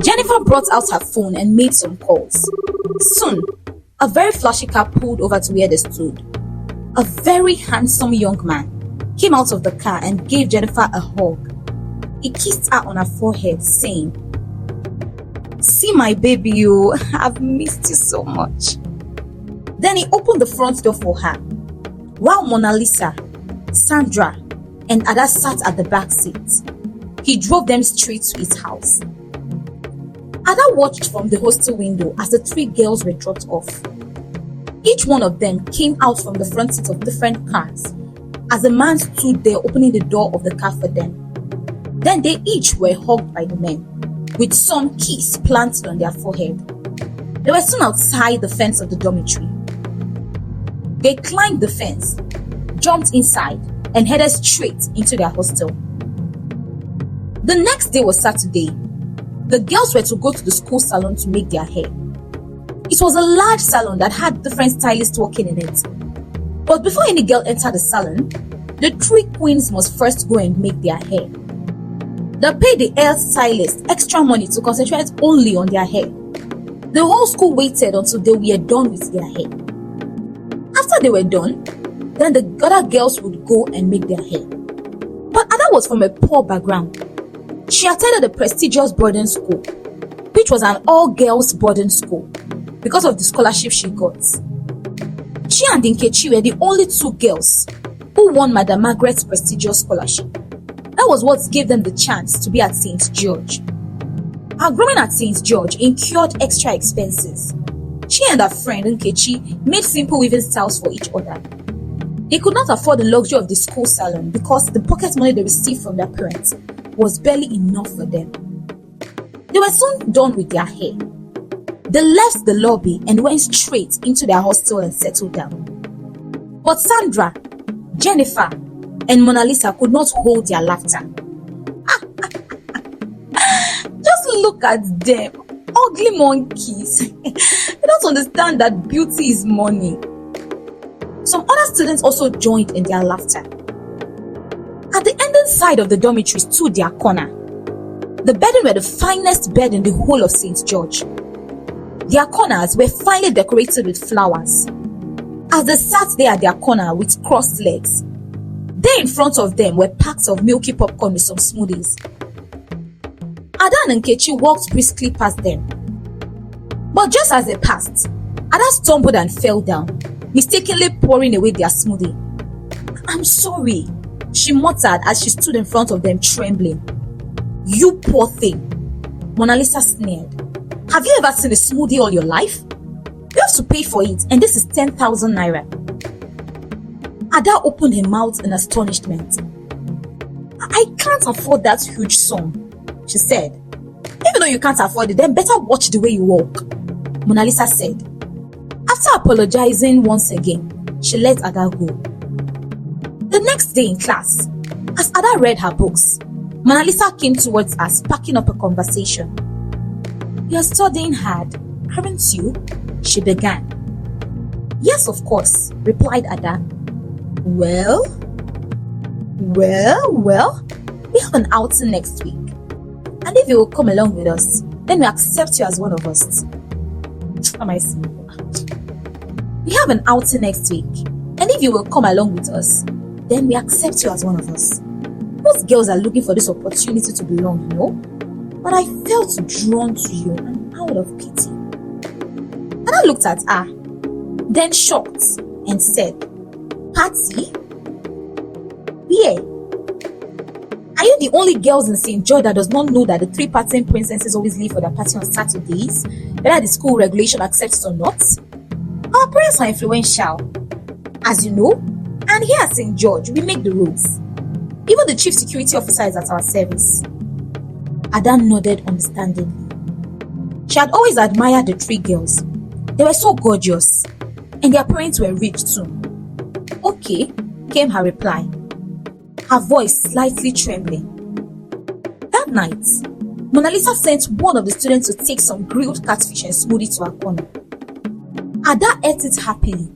Jennifer brought out her phone and made some calls. Soon, a very flashy car pulled over to where they stood. A very handsome young man came out of the car and gave Jennifer a hug. He kissed her on her forehead, saying, "See my baby, you, I've missed you so much." Then he opened the front door for her, while Mona Lisa, Sandra, and Ada sat at the back seat. He drove them straight to his house. Ada watched from the hostel window as the three girls were dropped off. Each one of them came out from the front seats of different cars as the man stood there opening the door of the car for them. Then they each were hugged by the men, with some kiss planted on their forehead. They were soon outside the fence of the dormitory. They climbed the fence, jumped inside, and headed straight into their hostel. The next day was Saturday. The girls were to go to the school salon to make their hair. It was a large salon that had different stylists working in it. But before any girl entered the salon, the three queens must first go and make their hair. They paid the hair stylist extra money to concentrate only on their hair. The whole school waited until they were done with their hair. After they were done, then the other girls would go and make their hair. But Ada was from a poor background. She attended a prestigious boarding school, which was an all-girls boarding school, because of the scholarship she got. She and Nkechi were the only two girls who won Madam Margaret's prestigious scholarship. That was what gave them the chance to be at St. George. Her growing at St. George incurred extra expenses. She and her friend Nkechi made simple weaving styles for each other. They could not afford the luxury of the school salon because the pocket money they received from their parents was barely enough for them. They were soon done with their hair. They left the lobby and went straight into their hostel and settled down. But Sandra, Jennifer, and Mona Lisa could not hold their laughter. Just look at them, ugly monkeys. They don't understand that beauty is money. Some other students also joined in their laughter. At the ending side of the dormitory stood their corner. The bedding were the finest bed in the whole of St. George. Their corners were finely decorated with flowers. As they sat there at their corner with crossed legs, there in front of them were packs of milky popcorn with some smoothies. Ada and Nkechi walked briskly past them. But just as they passed, Ada stumbled and fell down, mistakenly pouring away their smoothie. "I'm sorry," she muttered as she stood in front of them trembling. "You poor thing," Mona Lisa sneered. "Have you ever seen a smoothie all your life? You have to pay for it, and this is 10,000 naira. Ada opened her mouth in astonishment. "I can't afford that huge sum," she said. "Even though you can't afford it, then better watch the way you walk," Mona Lisa said. After apologizing once again, she let Ada go. The next day in class, as Ada read her books, Mona Lisa came towards us, sparking up a conversation. "You're studying hard, aren't you?" she began. "Yes, of course," replied Ada. Well, we have an outing next week. And if you will come along with us, then we accept you as one of us." Am I saying? "We have an outing next week. And if you will come along with us, then we accept you as one of us. Most girls are looking for this opportunity to belong, you know. But I felt drawn to you and out of pity." And I looked at her, then shocked, and said, "Party? Where? Are you the only girls in St. George that does not know that the three partying princesses always leave for their party on Saturdays, whether the school regulation accepts it or not? Our parents are influential, as you know, and here at St. George, we make the rules. Even the chief security officer is at our service." Ada nodded understandingly. She had always admired the three girls. They were so gorgeous, and their parents were rich too. "Okay," came her reply, her voice slightly trembling. That night, Mona Lisa sent one of the students to take some grilled catfish and smoothie to her corner. Ada ate it happily.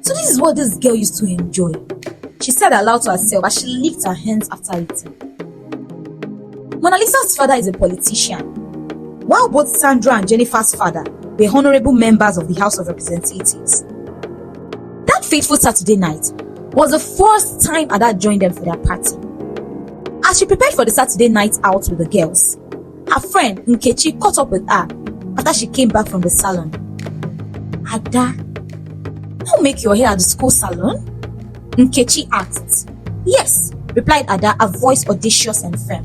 "So this is what this girl used to enjoy," she said aloud to herself as she licked her hands after eating. Mona Lisa's father is a politician. while both Sandra and Jennifer's father were honorable members of the House of Representatives. That fateful Saturday night was the first time Ada joined them for their party. As she prepared for the Saturday night out with the girls, her friend Nkechi caught up with her after she came back from the salon. "Ada, don't make your hair at the school salon?" Nkechi asked. "Yes," replied Ada, her voice audacious and firm.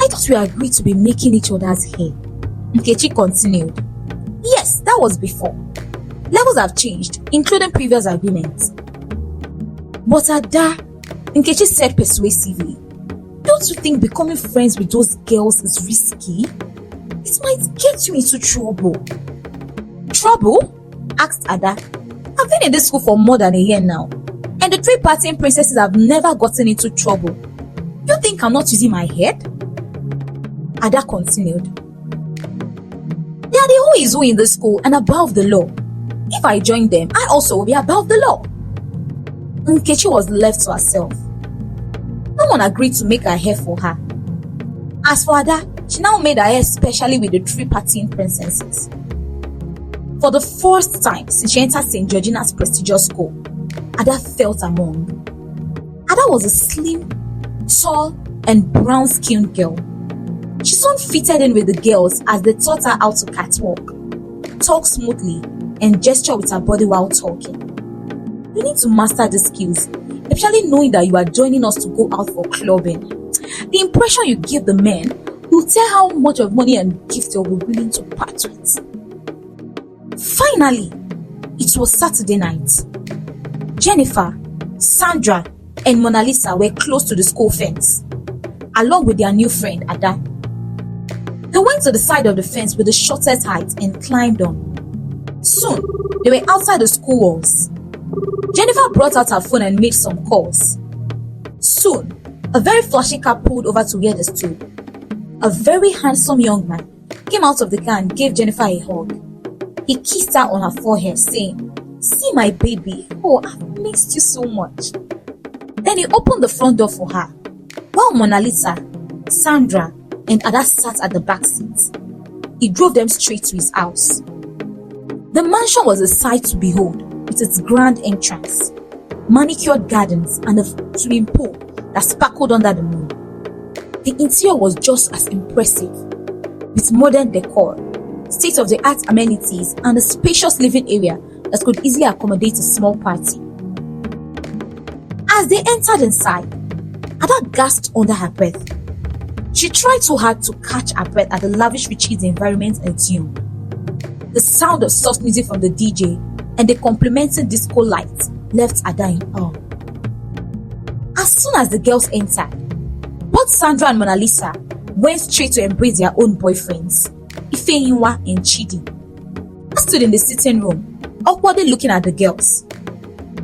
"I thought we agreed to be making each other's hair," Nkechi continued. "Yes, that was before. Levels have changed, including previous agreements." "But Ada," Nkechi said persuasively, "don't you think becoming friends with those girls is risky? It might get you into trouble." "Trouble?" asked Ada. "I've been in this school for more than a year now, and the three partying princesses have never gotten into trouble. You think I'm not using my head?" Ada continued. "They are the who is who in the school and above the law. If I join them, I also will be above the law." Nkechi was left to herself. No one agreed to make her hair for her. As for Ada, she now made her hair specially with the three partying princesses. For the first time since she entered St. Georgina's prestigious school, Ada felt among. Ada was a slim, tall, and brown-skinned girl. She soon fitted in with the girls as they taught her how to catwalk, talk smoothly, and gesture with her body while talking. You need to master the skills, especially knowing that you are joining us to go out for clubbing. The impression you give the men will tell how much of money and gifts you'll be willing to part with. Finally, it was Saturday night. Jennifer, Sandra, and Mona Lisa were close to the school fence, along with their new friend Ada. They went to the side of the fence with the shortest height and climbed on. Soon, they were outside the school walls. Jennifer brought out her phone and made some calls. Soon, a very flashy car pulled over to where they stood. A very handsome young man came out of the car and gave Jennifer a hug. He kissed her on her forehead, saying, "See my baby, oh, I've missed you so much." Then he opened the front door for her, while Mona Lisa, Sandra, and Ada sat at the back seat. He drove them straight to his house. The mansion was a sight to behold, with its grand entrance, manicured gardens, and a swimming pool that sparkled under the moon. The interior was just as impressive, with modern decor, state-of-the-art amenities, and a spacious living area that could easily accommodate a small party. As they entered inside, Ada gasped under her breath. She tried so hard to catch her breath at the lavish riches the environment assumed. The sound of soft music from the DJ and the complementing disco lights left Ada in awe. As soon as the girls entered, both Sandra and Mona Lisa went straight to embrace their own boyfriends, Ifeyinwa and Chidi. I stood in the sitting room, awkwardly looking at the girls.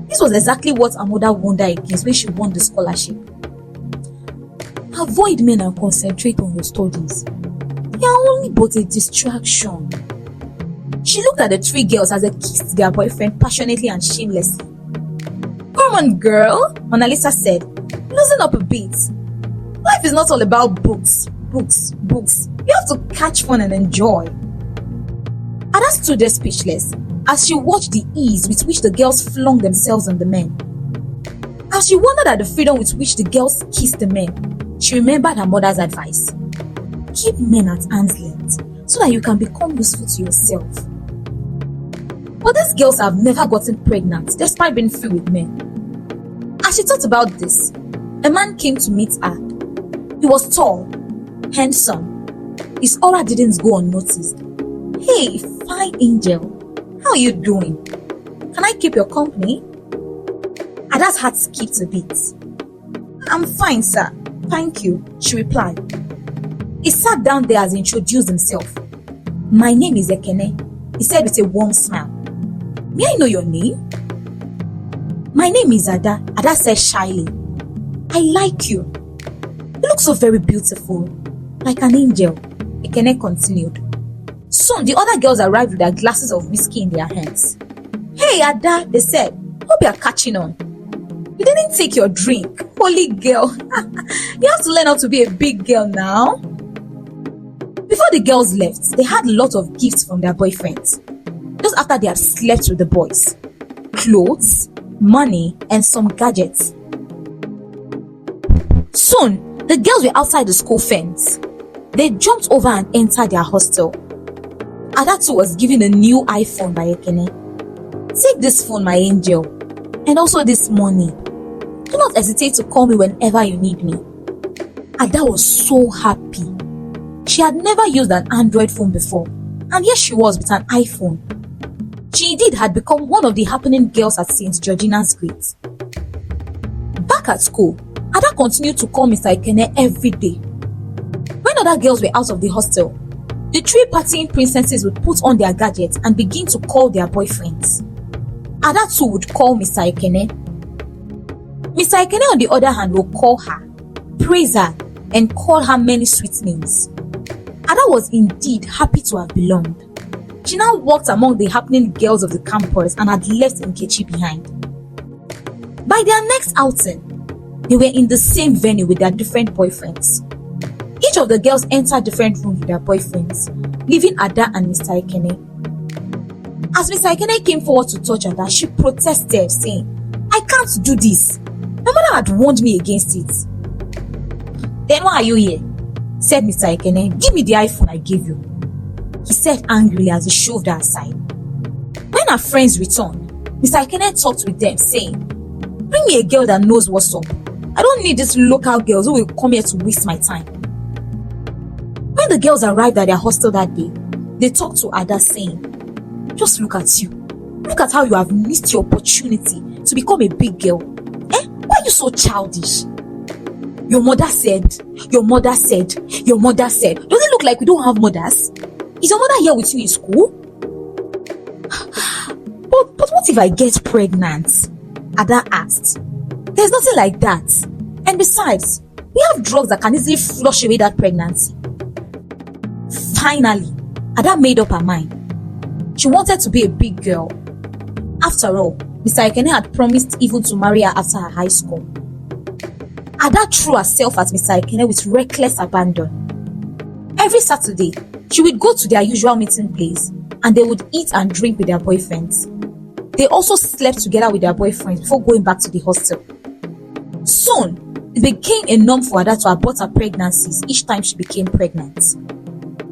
This was exactly what her mother warned her against when she won the scholarship. Avoid men and concentrate on your studies. They are only but a distraction. She looked at the three girls as they kissed their boyfriend passionately and shamelessly. "Come on, girl," Mona Lisa said. "Loosen up a bit. Life is not all about books. You have to catch fun and enjoy." Ada stood there speechless as she watched the ease with which the girls flung themselves on the men. As she wondered at the freedom with which the girls kissed the men, she remembered her mother's advice. Keep men at arm's length so that you can become useful to yourself. But these girls have never gotten pregnant despite being free with men. As she thought about this, a man came to meet her. He was tall, handsome. His aura didn't go unnoticed. "Hey, fine angel, how are you doing? Can I keep your company?" Ada's heart skipped a bit. "I'm fine, sir. Thank you," she replied. He sat down there as he introduced himself. "My name is Ekene," he said with a warm smile. "May I know your name?" "My name is Ada," Ada said shyly. "I like you. You look so very beautiful, like an angel," Ekene continued. Soon the other girls arrived with their glasses of whiskey in their hands. "Hey Ada," they said, "hope you are catching on. You didn't take your drink. Holy girl. You have to learn how to be a big girl now." Before the girls left, they had a lot of gifts from their boyfriends. Just after they had slept with the boys. Clothes, money, and some gadgets. Soon, the girls were outside the school fence. They jumped over and entered their hostel. Ada too was given a new iPhone by Ekene. Take this phone, my angel, and also this money. Do not hesitate to call me whenever you need me. Ada was so happy. She had never used an Android phone before, and here she was with an iPhone. She indeed had become one of the happening girls at St. Georgina's Grade. Back at school, Ada continued to call Mr. Ekene every day. When other girls were out of the hostel, the three partying princesses would put on their gadgets and begin to call their boyfriends. Ada too would call Mr. Ekene. Mr. Ekene on the other hand will call her, praise her, and call her many sweet names. Ada was indeed happy to have belonged. She now walked among the happening girls of the campus and had left Nkechi behind. By their next outing, they were in the same venue with their different boyfriends. Each of the girls entered different rooms with their boyfriends, leaving Ada and Mr. Ekene. As Mr. Ekene came forward to touch Ada, she protested, saying, "I can't do this. My mother had warned me against it." "Then why are you here?" said Mr. Ekene. "Give me the iPhone I gave you," he said angrily as he shoved her aside. When her friends returned, Mr. Ekene talked with them, saying, "Bring me a girl that knows what's up. I don't need these local girls who will come here to waste my time." When the girls arrived at their hostel that day, they talked to Ada, saying, "Just look at you. Look at how you have missed your opportunity to become a big girl. Why are you so childish? Your mother said, your mother said, your mother said. Does it look like we don't have mothers? Is your mother here with you in school?" But what if I get pregnant?" Ada asked. "There's nothing like that. And besides, we have drugs that can easily flush away that pregnancy." Finally, Ada made up her mind. She wanted to be a big girl. After all, Mr. Ekene had promised even to marry her after her high school. Ada threw herself at Mr. Ekene with reckless abandon. Every Saturday, she would go to their usual meeting place and they would eat and drink with their boyfriends. They also slept together with their boyfriends before going back to the hostel. Soon, it became a norm for Ada to abort her pregnancies each time she became pregnant.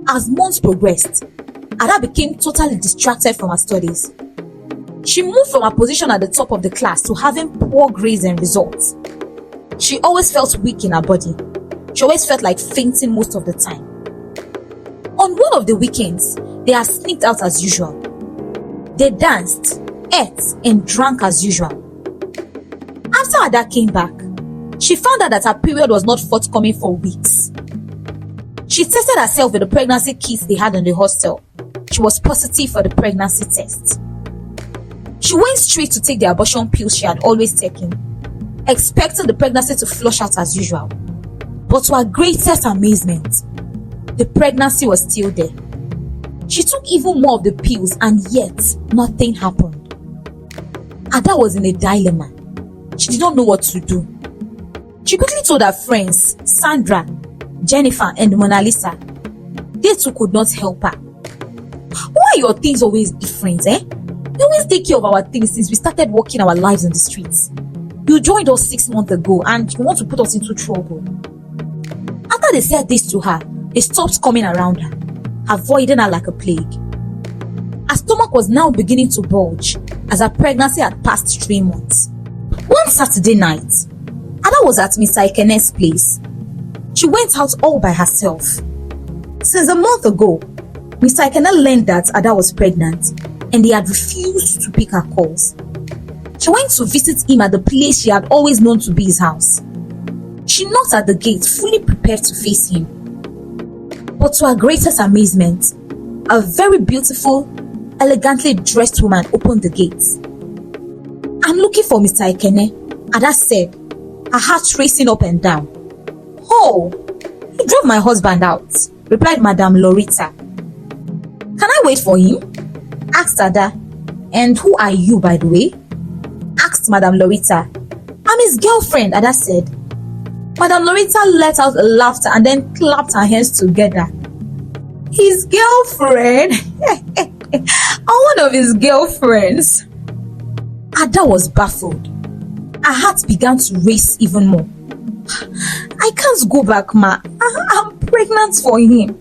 As months progressed, Ada became totally distracted from her studies. She moved from her position at the top of the class to having poor grades and results. She always felt weak in her body. She always felt like fainting most of the time. On one of the weekends, they had sneaked out as usual. They danced, ate, and drank as usual. After Ada came back, she found out that her period was not forthcoming for weeks. She tested herself with the pregnancy kits they had in the hostel. She was positive for the pregnancy test. She went straight to take the abortion pills she had always taken, expecting the pregnancy to flush out as usual. But to her greatest amazement, the pregnancy was still there. She took even more of the pills and yet nothing happened. Ada was in a dilemma. She did not know what to do. She quickly told her friends, Sandra, Jennifer, and Mona Lisa. They too could not help her. "Why are your things always different, We always take care of our things since we started walking our lives in the streets. You joined us 6 months ago and you want to put us into trouble." After they said this to her, they stopped coming around her, avoiding her like a plague. Her stomach was now beginning to bulge as her pregnancy had passed 3 months. One Saturday night, Ada was at Mr. Ekene's place. She went out all by herself. Since a month ago, Mr. Ekene learned that Ada was pregnant and he had refused to pick her calls. She went to visit him at the place she had always known to be his house. She knocked at the gate, fully prepared to face him. But to her greatest amazement, a very beautiful, elegantly dressed woman opened the gate. "I'm looking for Mr. Ekene," Ada said, her heart racing up and down. "Oh, he drove my husband out," replied Madame Lorita. "Can I wait for him?" asked Ada. "And who are you, by the way?" asked Madame Lorita. "I'm his girlfriend," Ada said. Madame Lorita let out a laughter and then clapped her hands together. His girlfriend, or one of his girlfriends. Ada was baffled. Her heart began to race even more. I can't go back, ma. I'm pregnant for him.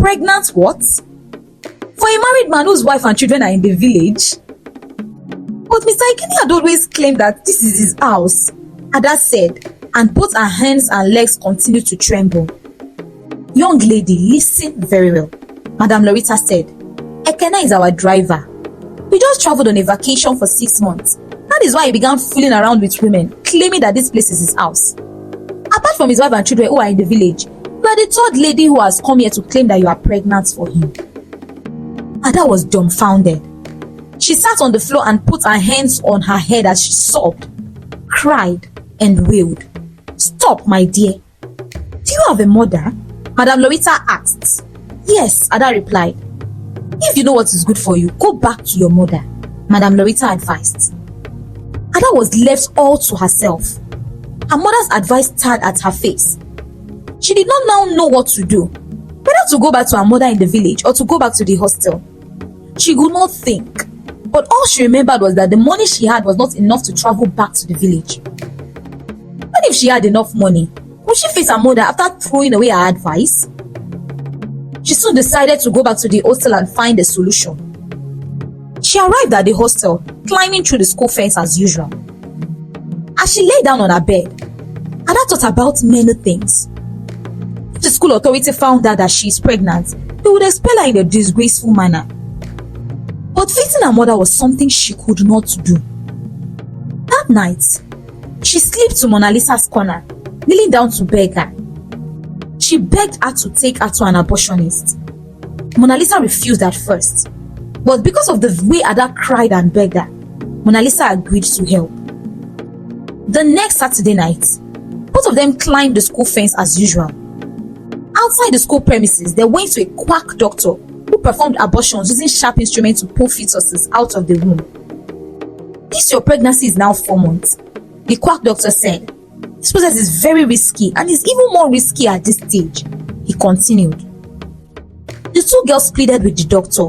Pregnant what? For a married man whose wife and children are in the village? But Mr. Ikeni had always claimed that this is his house, Ada said, and both her hands and legs continued to tremble. Young lady, listen very well. Madam Loretta said, Ekene is our driver. We just traveled on a vacation for 6 months. That is why he began fooling around with women, claiming that this place is his house. Apart from his wife and children who are in the village, you are the third lady who has come here to claim that you are pregnant for him. Ada was dumbfounded. She sat on the floor and put her hands on her head as she sobbed, cried, and wailed. Stop, my dear. Do you have a mother? Madam Loretta asked. Yes, Ada replied. If you know what is good for you, go back to your mother, Madam Loretta advised. Ada was left all to herself. Her mother's advice stared at her face. She did not now know what to do, whether to go back to her mother in the village or to go back to the hostel. She could not think, but all she remembered was that the money she had was not enough to travel back to the village. What if she had enough money? Would she face her mother after throwing away her advice? She soon decided to go back to the hostel and find a solution. She arrived at the hostel, climbing through the school fence as usual. As she lay down on her bed, Ada thought about many things. If the school authority found out that she is pregnant, they would expel her in a disgraceful manner. But facing her mother was something she could not do. That night, she slipped to Mona Lisa's corner, kneeling down to beg her. She begged her to take her to an abortionist. Mona Lisa refused at first, but because of the way Ada cried and begged her, Mona Lisa agreed to help. The next Saturday night, both of them climbed the school fence as usual. Outside the school premises, they went to a quack doctor who performed abortions using sharp instruments to pull fetuses out of the womb. This your pregnancy is now 4 months, the quack doctor said. This process is very risky and is even more risky at this stage, he continued. The two girls pleaded with the doctor,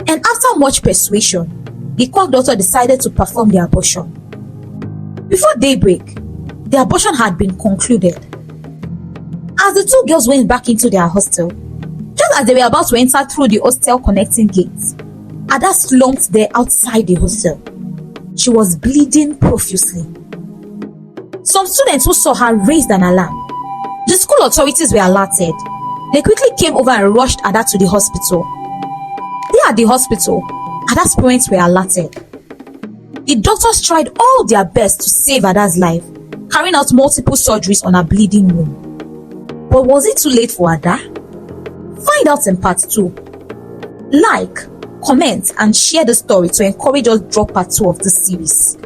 and after much persuasion, the quack doctor decided to perform the abortion. Before daybreak, the abortion had been concluded. As the two girls went back into their hostel, just as they were about to enter through the hostel connecting gates, Ada slumped there outside the hostel. She was bleeding profusely. Some students who saw her raised an alarm. The school authorities were alerted. They quickly came over and rushed Ada to the hospital. There at the hospital, Ada's parents were alerted. The doctors tried all their best to save Ada's life, carrying out multiple surgeries on her bleeding womb. But was it too late for Ada? Find out in part 2. Like, comment, and share the story to encourage us drop part 2 of this series.